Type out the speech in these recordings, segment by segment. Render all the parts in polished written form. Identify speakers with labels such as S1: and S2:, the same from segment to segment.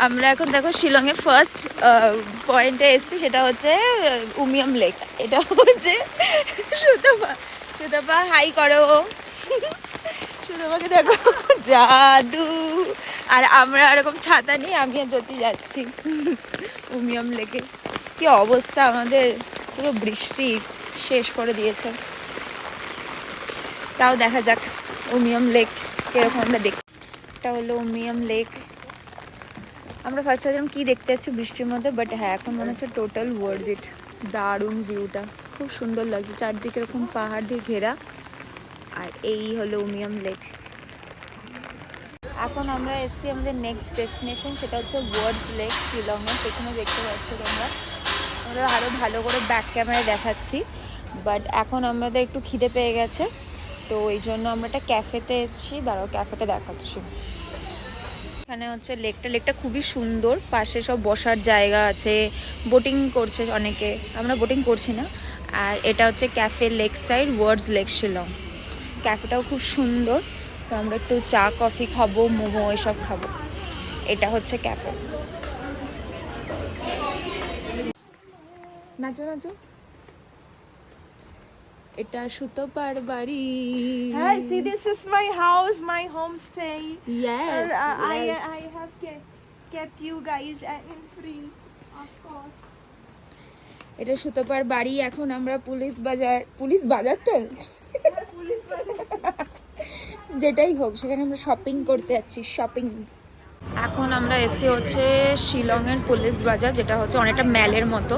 S1: আমরা এখন দেখো শিলংয়ে ফার্স্ট পয়েন্টে এসেছি, সেটা হচ্ছে উমিয়াম লেক। এটা হচ্ছে সুতপা। সুতপা হাই করো। সুতপাকে দেখো, জাদু। আর আমরা এরকম ছাতা নিয়ে আমি আর জ্যোতি যাচ্ছি উমিয়াম লেকে। কি অবস্থা আমাদের, পুরো বৃষ্টি শেষ করে দিয়েছে। তাও দেখা যাক উমিয়াম লেক কিরকম আমরা দেখি। এটা হলো উমিয়াম লেক। আমরা ফার্স্ট ভাবছিলাম কি দেখতে যাচ্ছি বৃষ্টির মধ্যে, বাট হ্যাঁ এখন মনে হচ্ছে টোটাল ওয়ার্থ ইট। দারুণ ভিউটা, খুব সুন্দর লাগছে, চারদিকে এরকম পাহাড় দিয়ে ঘেরা। আর এই হলো উমিয়াম লেক। এখন আমরা এসেছি আমাদের নেক্সট ডেস্টিনেশন, সেটা হচ্ছে ওয়ার্ডস লেক শিলংয়ের। পেছনে দেখতে পাচ্ছ তোমরা। আমরা আরও ভালো করে ব্যাক ক্যামেরায় দেখাচ্ছি, বাট এখন আমাদের একটু খিদে পেয়ে গেছে, তো এই জন্য আমরা একটা ক্যাফেতে এসেছি। দাঁড়াও ক্যাফেটা দেখাচ্ছি। এখানে হচ্ছে লেকটা খুবই সুন্দর, পাশে সব বসার জায়গা আছে, বোটিং করছে অনেকে, আমরা বোটিং করছি না। আর এটা হচ্ছে ক্যাফে লেক সাইড ওয়ার্ডস লেক শিলং। ক্যাফেটাও খুব সুন্দর, তো আমরা একটু চা কফি খাবো, মোমো এসব খাবো। এটা হচ্ছে ক্যাফে। নাচো নাচো। এটা সুতপার বাড়ি।
S2: Hi, see, this is my house, my homestay.
S1: Yes, yes.
S2: I have kept you guys in free, of course.
S1: এটা সুতপার বাড়ি। এখন আমরা পুলিশ বাজার তো যেটাই হোক, সেখানে আমরা শপিং করতে যাচ্ছি, শপিং। এখন আমরা এসে হচ্ছে শিলংয়ের পুলিশ বাজার, যেটা হচ্ছে অনেকটা ম্যালের মতো।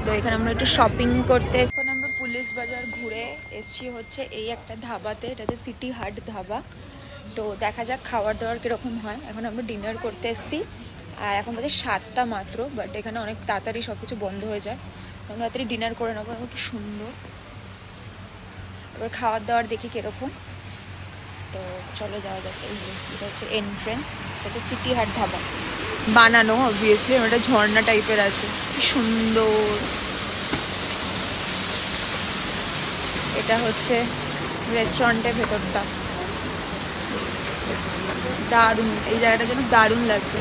S1: তো এখানে আমরা একটু শপিং করতে, এখন আমরা পুলিশ বাজার ঘুরে এসছি হচ্ছে এই একটা ধাবাতে, এটা হচ্ছে সিটি হাট ধাবা। তো দেখা যাক খাবার দাবার কীরকম হয়। এখন আমরা ডিনার করতে এসেছি, আর এখন বাজে 7টা মাত্র, বাট এখানে অনেক তাড়াতাড়ি সব কিছু বন্ধ হয়ে যায়। আমরা তাড়াতাড়ি ডিনার করে নেবো। কি সুন্দর। এবার খাবার দাবার দেখি কীরকম। তো চলো যাওয়া যাক। এই যে এটা হচ্ছে এন্ট্রেন্স, এটা হচ্ছে সিটি হাট ধাবা। বানানো অবভিয়াসলি, ওটা ঝর্ণা টাইপের আছে, কি সুন্দর। এটা হচ্ছে রেস্টুরেন্টের ভেতরটা, দারুণ। এই জায়গাটা যেন দারুণ লাগছে।